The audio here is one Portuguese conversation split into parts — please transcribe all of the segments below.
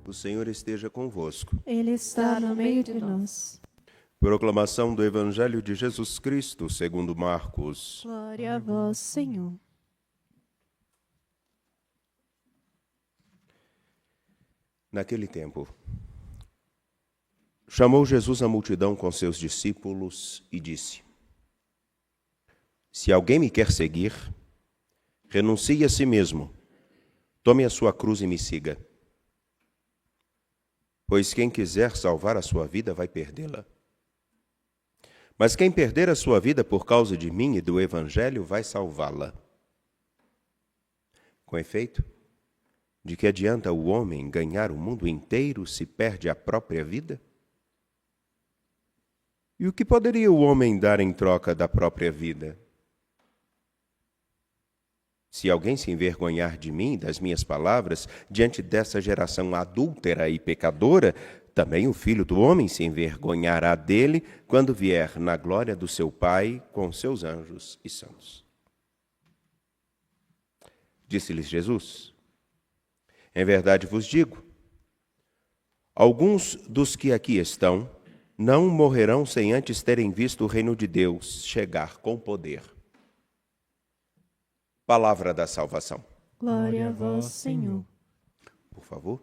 O Senhor esteja convosco. Ele está no meio de nós. Proclamação do Evangelho de Jesus Cristo, segundo Marcos. Glória a vós, Senhor. Naquele tempo, chamou Jesus a multidão com seus discípulos e disse: Se alguém me quer seguir, renuncie a si mesmo, tome a sua cruz e me siga. Pois quem quiser salvar a sua vida vai perdê-la. Mas quem perder a sua vida por causa de mim e do Evangelho vai salvá-la. Com efeito, de que adianta o homem ganhar o mundo inteiro se perde a própria vida? E o que poderia o homem dar em troca da própria vida? Se alguém se envergonhar de mim e das minhas palavras, diante dessa geração adúltera e pecadora, também o Filho do Homem se envergonhará dele quando vier na glória do seu Pai com seus anjos e santos. Disse-lhes Jesus: Em verdade vos digo, alguns dos que aqui estão não morrerão sem antes terem visto o reino de Deus chegar com poder. Palavra da salvação. Glória a vós, Senhor. Por favor.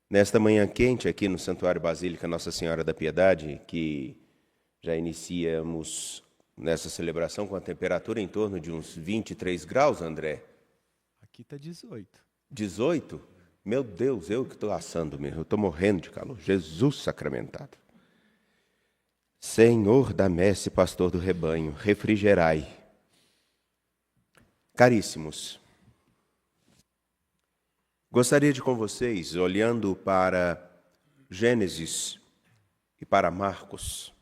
Nesta manhã quente aqui no Santuário Basílica Nossa Senhora da Piedade, que já iniciamos nessa celebração com a temperatura em torno de uns 23 graus, André? Aqui está 18. 18? Meu Deus, eu que estou assando mesmo, eu estou morrendo de calor. Jesus sacramentado. Senhor da messe, pastor do rebanho, refrigerai. Caríssimos, gostaria de com vocês, olhando para Gênesis e para Marcos,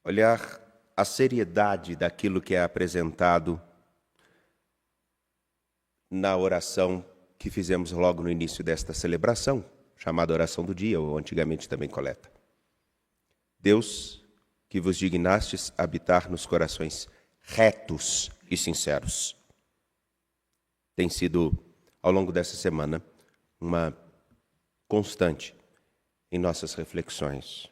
olhar a seriedade daquilo que é apresentado na oração que fizemos logo no início desta celebração, chamada oração do dia, ou antigamente também coleta. Deus, que vos dignastes habitar nos corações retos e sinceros. Tem sido, ao longo dessa semana, uma constante em nossas reflexões.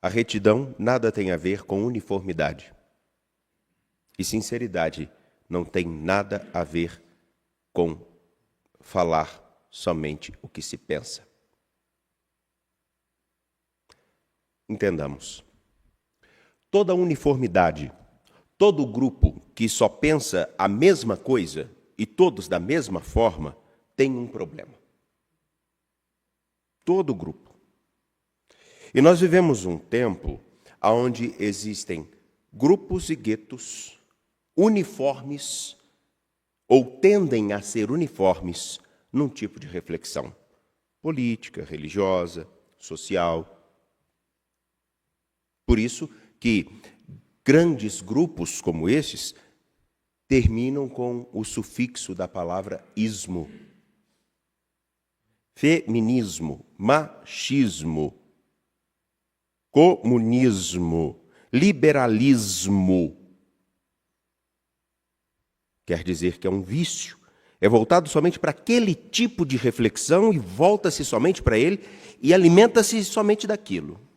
A retidão nada tem a ver com uniformidade. E sinceridade não tem nada a ver com falar somente o que se pensa. Entendamos. Toda uniformidade, todo grupo que só pensa a mesma coisa e todos da mesma forma, tem um problema. Todo grupo. E nós vivemos um tempo onde existem grupos e guetos uniformes ou tendem a ser uniformes num tipo de reflexão política, religiosa, social. Por isso que grandes grupos como esses terminam com o sufixo da palavra ismo. Feminismo, machismo, comunismo, liberalismo. Quer dizer que é um vício. É voltado somente para aquele tipo de reflexão e volta-se somente para ele e alimenta-se somente daquilo.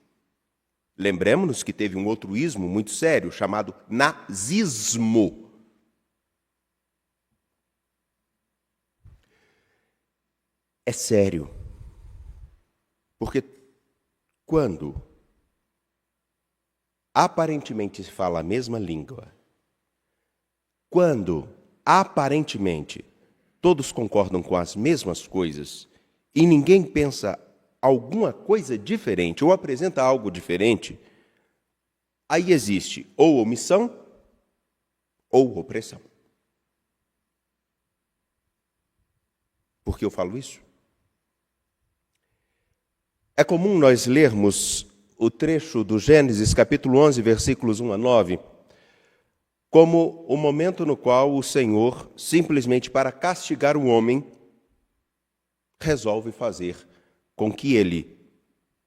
Lembremos-nos que teve um outro ismo muito sério, chamado nazismo. É sério. Porque quando aparentemente se fala a mesma língua, quando aparentemente todos concordam com as mesmas coisas e ninguém pensa alguma coisa diferente ou apresenta algo diferente, aí existe ou omissão ou opressão. Por que eu falo isso? É comum nós lermos o trecho do Gênesis, capítulo 11, versículos 1 a 9, como o momento no qual o Senhor, simplesmente para castigar o homem, resolve fazer com que ele,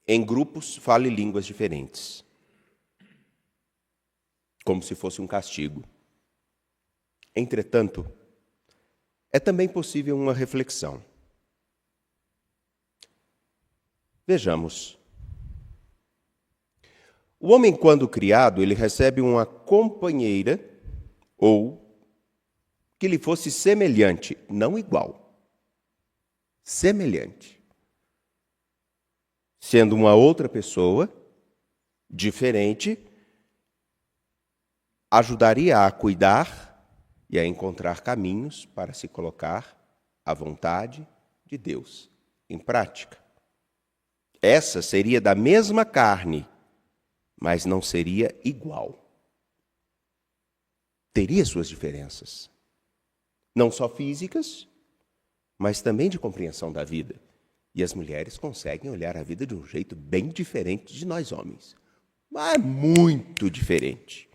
em grupos, fale línguas diferentes. como se fosse um castigo. Entretanto, é também possível uma reflexão. Vejamos. O homem, quando criado, ele recebe uma companheira ou que lhe fosse semelhante, não igual, semelhante. Sendo uma outra pessoa, diferente, ajudaria a cuidar e a encontrar caminhos para se colocar à vontade de Deus em prática. Essa seria da mesma carne, mas não seria igual. Teria suas diferenças, não só físicas, mas também de compreensão da vida. E as mulheres conseguem olhar a vida de um jeito bem diferente de nós homens, mas muito diferente.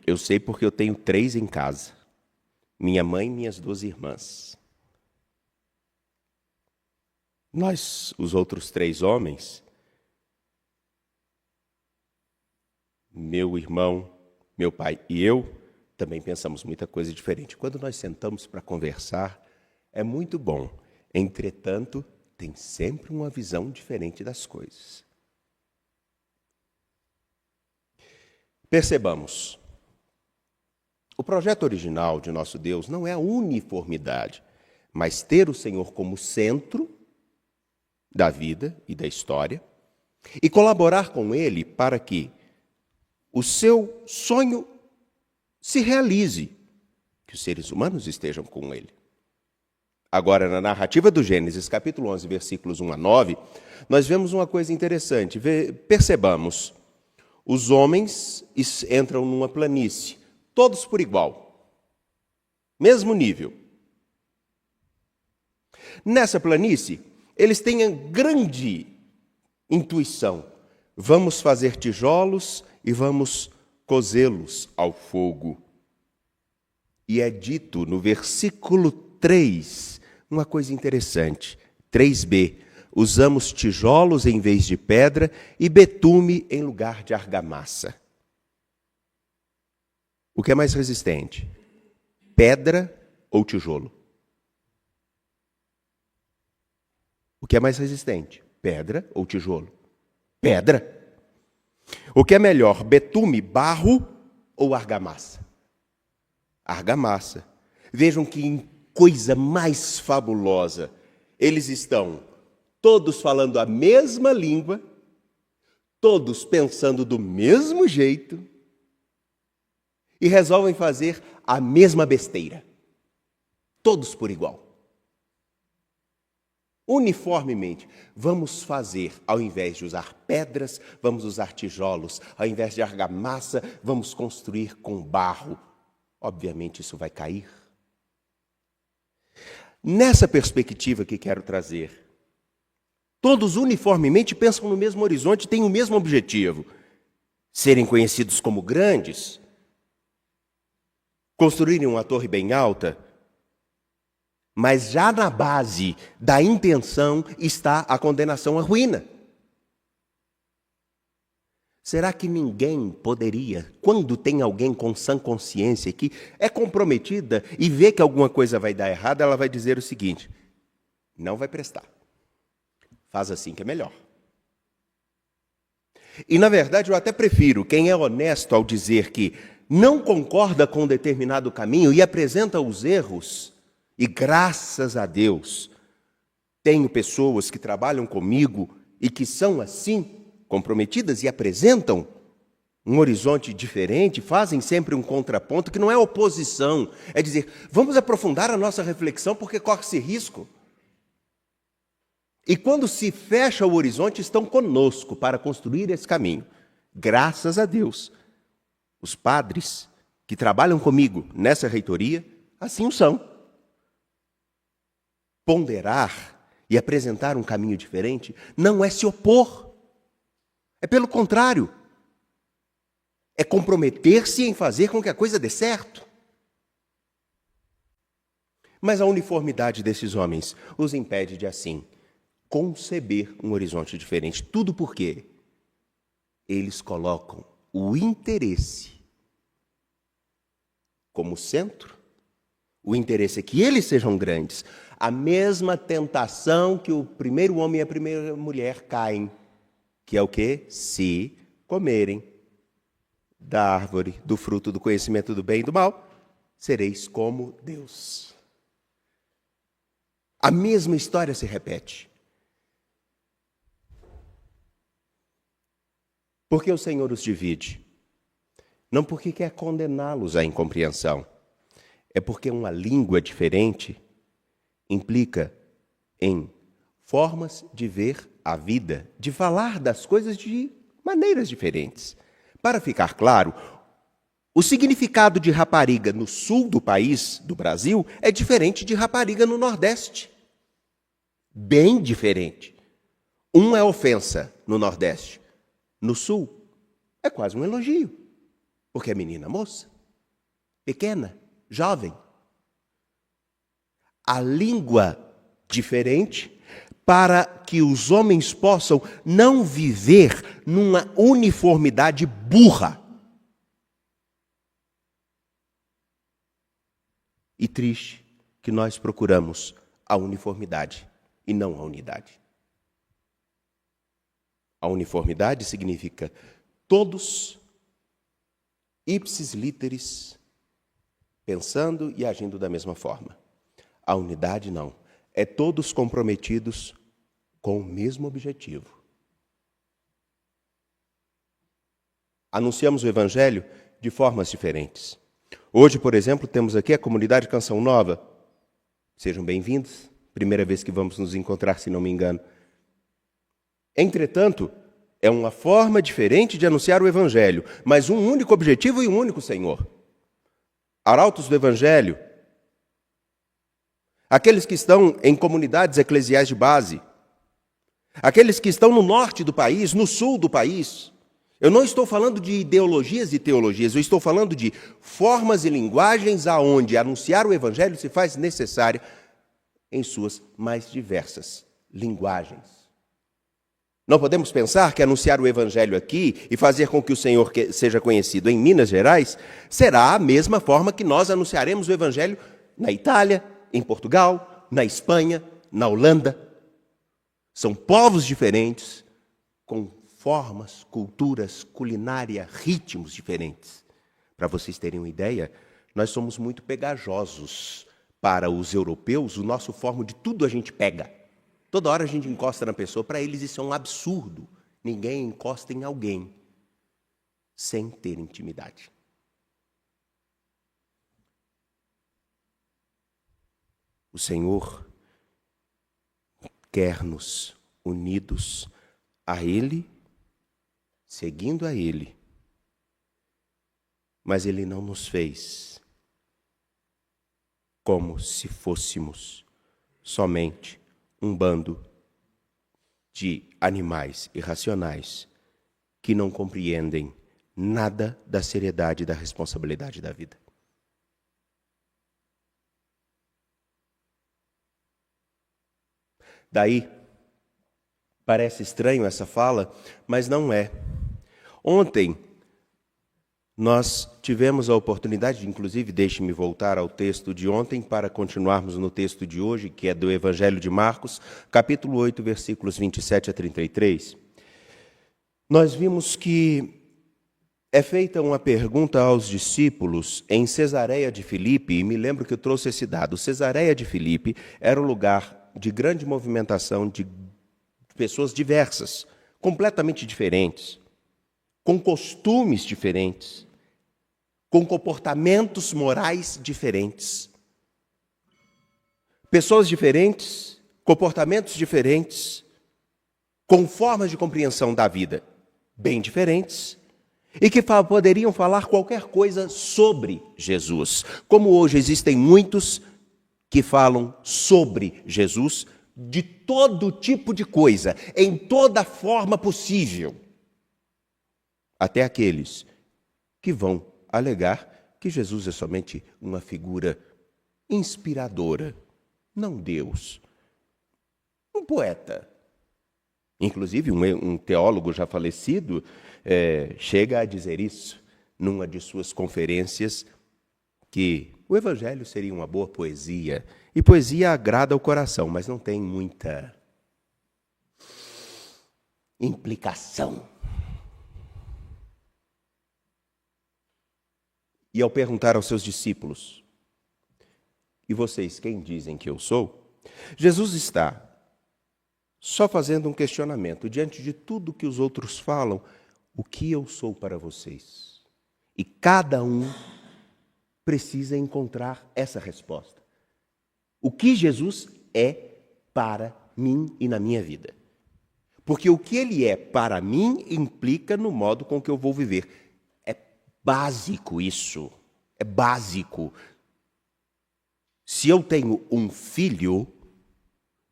Eu sei porque eu tenho 3 em casa, minha mãe e minhas 2 irmãs. Nós, os outros 3 homens, meu irmão, meu pai e eu, também pensamos muita coisa diferente. Quando nós sentamos para conversar, é muito bom. Entretanto, tem sempre uma visão diferente das coisas. Percebamos, o projeto original de nosso Deus não é a uniformidade, mas ter o Senhor como centro da vida e da história e colaborar com Ele para que o seu sonho se realize, que os seres humanos estejam com Ele. Agora, na narrativa do Gênesis, capítulo 11, versículos 1 a 9, nós vemos uma coisa interessante. Percebamos, os homens entram numa planície, todos por igual, mesmo nível. Nessa planície, eles têm a grande intuição. Vamos fazer tijolos e vamos cozê-los ao fogo. E é dito no versículo 3, uma coisa interessante, 3b, usamos tijolos em vez de pedra e betume em lugar de argamassa. O que é mais resistente? Pedra ou tijolo? O que é mais resistente? Pedra ou tijolo? Pedra. O que é melhor, betume, barro ou argamassa? Argamassa. Vejam que coisa mais fabulosa. Eles estão todos falando a mesma língua, todos pensando do mesmo jeito e resolvem fazer a mesma besteira. Todos por igual. Uniformemente, vamos fazer, ao invés de usar pedras, vamos usar tijolos. Ao invés de argamassa, vamos construir com barro. Obviamente, isso vai cair. Nessa perspectiva que quero trazer, todos uniformemente pensam no mesmo horizonte, têm o mesmo objetivo. Serem conhecidos como grandes, construírem uma torre bem alta, mas já na base da intenção está a condenação à ruína. Será que ninguém poderia, quando tem alguém com sã consciência que é comprometida e vê que alguma coisa vai dar errado, ela vai dizer o seguinte: não vai prestar. Faz assim que é melhor. E, na verdade, eu até prefiro quem é honesto ao dizer que não concorda com determinado caminho e apresenta os erros. E graças a Deus, tenho pessoas que trabalham comigo e que são assim, comprometidas e apresentam um horizonte diferente, fazem sempre um contraponto que não é oposição, é dizer, vamos aprofundar a nossa reflexão porque corre-se risco. E quando se fecha o horizonte, estão conosco para construir esse caminho. Graças a Deus, os padres que trabalham comigo nessa reitoria, assim o são. Ponderar e apresentar um caminho diferente não é se opor. É pelo contrário. É comprometer-se em fazer com que a coisa dê certo. Mas a uniformidade desses homens os impede de, assim, conceber um horizonte diferente. Tudo porque eles colocam o interesse como centro, o interesse é que eles sejam grandes. A mesma tentação que o primeiro homem e a primeira mulher caem, que é o quê? Se comerem da árvore, do fruto do conhecimento do bem e do mal, sereis como Deus. A mesma história se repete. Por que o Senhor os divide? Não porque quer condená-los à incompreensão. É porque uma língua diferente implica em formas de ver a vida, de falar das coisas de maneiras diferentes. Para ficar claro, o significado de rapariga no sul do país, do Brasil, é diferente de rapariga no Nordeste. Bem diferente. Um é ofensa no Nordeste. No sul, é quase um elogio. Porque é menina moça, pequena, jovem. A língua diferente para que os homens possam não viver numa uniformidade burra. E triste que nós procuramos a uniformidade e não a unidade. A uniformidade significa todos ipsis literis, pensando e agindo da mesma forma. A unidade não. É todos comprometidos com o mesmo objetivo. Anunciamos o Evangelho de formas diferentes. Hoje, por exemplo, temos aqui a comunidade Canção Nova. Sejam bem-vindos. Primeira vez que vamos nos encontrar, se não me engano. Entretanto, é uma forma diferente de anunciar o Evangelho, mas um único objetivo e um único Senhor. Arautos do Evangelho, aqueles que estão em comunidades eclesiais de base, aqueles que estão no norte do país, no sul do país. Eu não estou falando de ideologias e teologias, eu estou falando de formas e linguagens aonde anunciar o Evangelho se faz necessário em suas mais diversas linguagens. Não podemos pensar que anunciar o Evangelho aqui e fazer com que o Senhor seja conhecido em Minas Gerais será a mesma forma que nós anunciaremos o Evangelho na Itália, em Portugal, na Espanha, na Holanda. São povos diferentes, com formas, culturas, culinária, ritmos diferentes. Para vocês terem uma ideia, nós somos muito pegajosos. Para os europeus, o nosso forma de tudo a gente pega. Toda hora a gente encosta na pessoa, para eles isso é um absurdo. Ninguém encosta em alguém sem ter intimidade. O Senhor quer-nos unidos a Ele, seguindo a Ele. Mas Ele não nos fez como se fôssemos somente um bando de animais irracionais que não compreendem nada da seriedade e da responsabilidade da vida. Daí, parece estranho essa fala, mas não é. Ontem, nós tivemos a oportunidade, inclusive, deixe-me voltar ao texto de ontem para continuarmos no texto de hoje, que é do Evangelho de Marcos, capítulo 8, versículos 27 a 33. Nós vimos que é feita uma pergunta aos discípulos em Cesareia de Filipe, e me lembro que eu trouxe esse dado. Cesareia de Filipe era um lugar de grande movimentação de pessoas diversas, completamente diferentes, com costumes diferentes, com comportamentos morais diferentes. Pessoas diferentes, comportamentos diferentes, com formas de compreensão da vida bem diferentes, e que poderiam falar qualquer coisa sobre Jesus. Como hoje existem muitos que falam sobre Jesus de todo tipo de coisa, em toda forma possível. Até aqueles que vão alegar que Jesus é somente uma figura inspiradora, não Deus. Um poeta, Inclusive, um teólogo já falecido chega a dizer isso numa de suas conferências, que o Evangelho seria uma boa poesia. E poesia agrada ao coração, mas não tem muita implicação. E ao perguntar aos seus discípulos, e vocês quem dizem que eu sou? Jesus está só fazendo um questionamento. Diante de tudo que os outros falam, o que eu sou para vocês? E cada um precisa encontrar essa resposta. O que Jesus é para mim e na minha vida? Porque o que ele é para mim implica no modo com que eu vou viver. É básico isso. É básico. Se eu tenho um filho,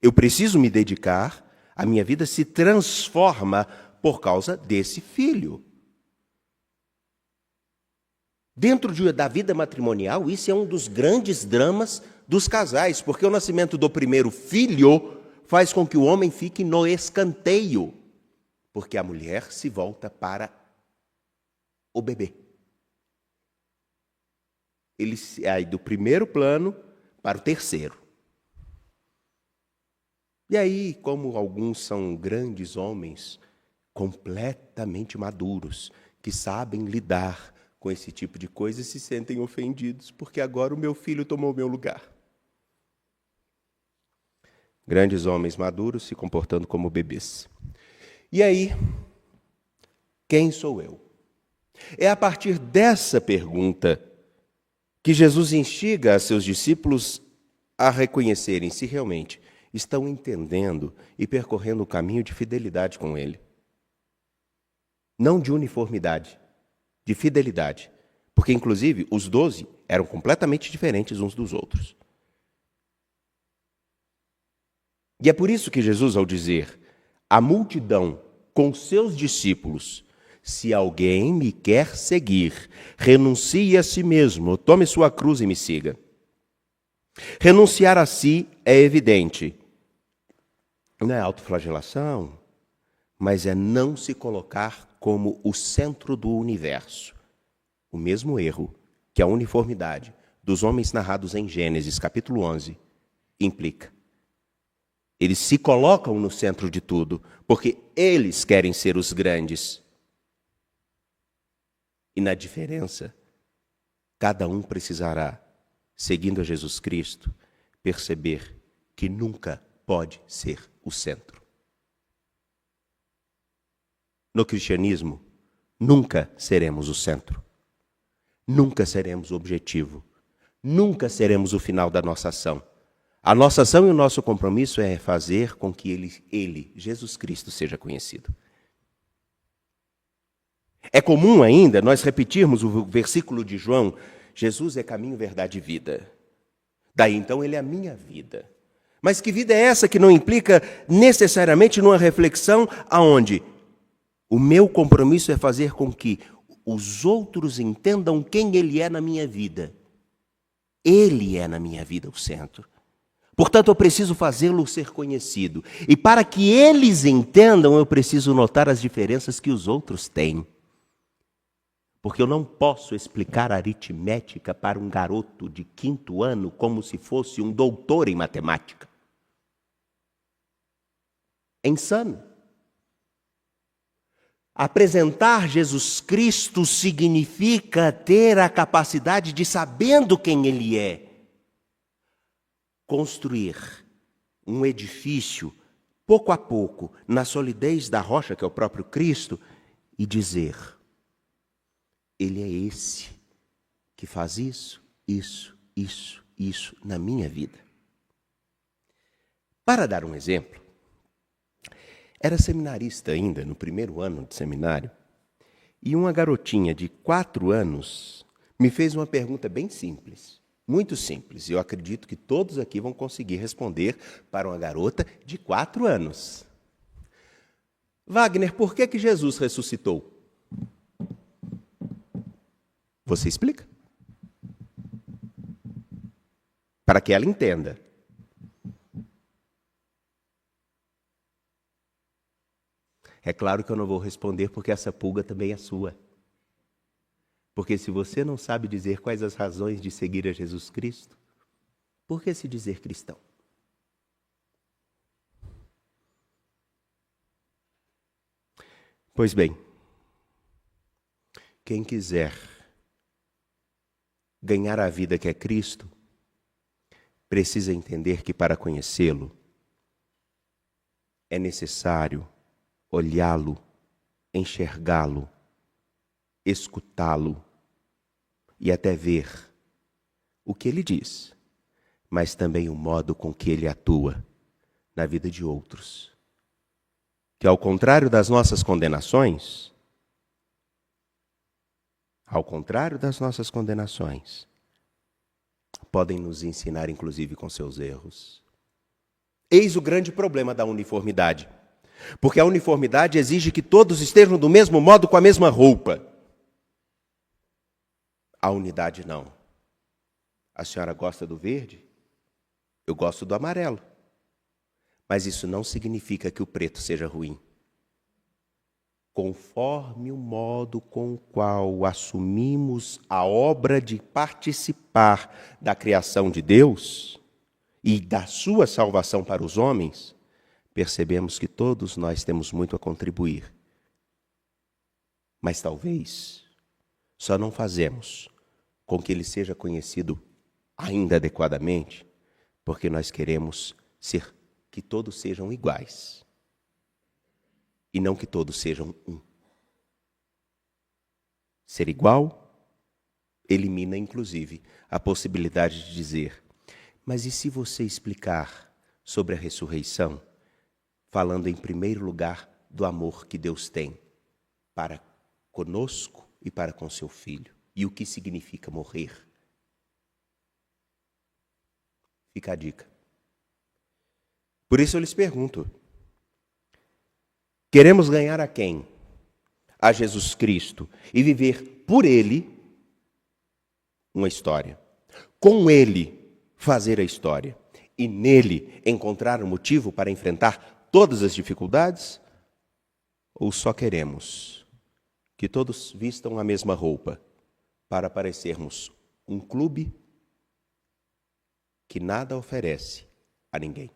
eu preciso me dedicar, a minha vida se transforma por causa desse filho. Dentro da vida matrimonial, isso é um dos grandes dramas dos casais, porque o nascimento do primeiro filho faz com que o homem fique no escanteio, porque a mulher se volta para o bebê. Ele sai do primeiro plano para o terceiro. E aí, como alguns são grandes homens, completamente maduros, que sabem lidar com esse tipo de coisa, se sentem ofendidos, porque agora o meu filho tomou o meu lugar. Grandes homens maduros se comportando como bebês. E aí, quem sou eu? É a partir dessa pergunta que Jesus instiga a seus discípulos a reconhecerem se realmente estão entendendo e percorrendo o caminho de fidelidade com Ele. Não de uniformidade, de fidelidade. Porque, inclusive, os 12 eram completamente diferentes uns dos outros. E é por isso que Jesus, ao dizer à multidão com seus discípulos, se alguém me quer seguir, renuncie a si mesmo, tome sua cruz e me siga. Renunciar a si é evidente. Não é autoflagelação, mas é não se colocar como o centro do universo. O mesmo erro que a uniformidade dos homens narrados em Gênesis, capítulo 11, implica. Eles se colocam no centro de tudo, porque eles querem ser os grandes. E na diferença, cada um precisará, seguindo a Jesus Cristo, perceber que nunca pode ser o centro. No cristianismo, nunca seremos o centro. Nunca seremos o objetivo. Nunca seremos o final da nossa ação. A nossa ação e o nosso compromisso é fazer com que Ele, Jesus Cristo, seja conhecido. É comum ainda nós repetirmos o versículo de João, Jesus é caminho, verdade e vida. Daí então Ele é a minha vida. Mas que vida é essa que não implica necessariamente numa reflexão aonde o meu compromisso é fazer com que os outros entendam quem Ele é na minha vida. Ele é na minha vida o centro. Portanto, eu preciso fazê-lo ser conhecido. E para que eles entendam, eu preciso notar as diferenças que os outros têm. Porque eu não posso explicar aritmética para um garoto de 5º ano como se fosse um doutor em matemática. É insano. Apresentar Jesus Cristo significa ter a capacidade de, sabendo quem Ele é, construir um edifício, pouco a pouco, na solidez da rocha, que é o próprio Cristo, e dizer: Ele é esse que faz isso, isso na minha vida. Para dar um exemplo, era seminarista ainda, no primeiro ano de seminário, e uma garotinha de 4 anos me fez uma pergunta bem simples, muito simples. Eu acredito que todos aqui vão conseguir responder para uma garota de 4 anos. Wagner, por que Jesus ressuscitou? Você explica? Para que ela entenda. É claro que eu não vou responder porque essa pulga também é sua. Porque se você não sabe dizer quais as razões de seguir a Jesus Cristo, por que se dizer cristão? Pois bem, quem quiser ganhar a vida que é Cristo, precisa entender que para conhecê-lo, é necessário olhá-lo, enxergá-lo, escutá-lo e até ver o que ele diz, mas também o modo com que ele atua na vida de outros. Que ao contrário das nossas condenações, podem nos ensinar inclusive com seus erros. Eis o grande problema da uniformidade. Porque a uniformidade exige que todos estejam do mesmo modo, com a mesma roupa. A unidade não. A senhora gosta do verde? Eu gosto do amarelo. Mas isso não significa que o preto seja ruim. Conforme o modo com o qual assumimos a obra de participar da criação de Deus e da sua salvação para os homens, percebemos que todos nós temos muito a contribuir. Mas talvez só não fazemos com que ele seja conhecido ainda adequadamente, porque nós queremos que todos sejam iguais. E não que todos sejam um. Ser igual elimina, inclusive, a possibilidade de dizer: mas e se você explicar sobre a ressurreição, falando em primeiro lugar do amor que Deus tem para conosco e para com seu Filho, e o que significa morrer? Fica a dica. Por isso eu lhes pergunto: queremos ganhar a quem? A Jesus Cristo e viver por Ele uma história. Com Ele fazer a história. E nele encontrar um motivo para enfrentar todas as dificuldades? Ou só queremos que todos vistam a mesma roupa para parecermos um clube que nada oferece a ninguém?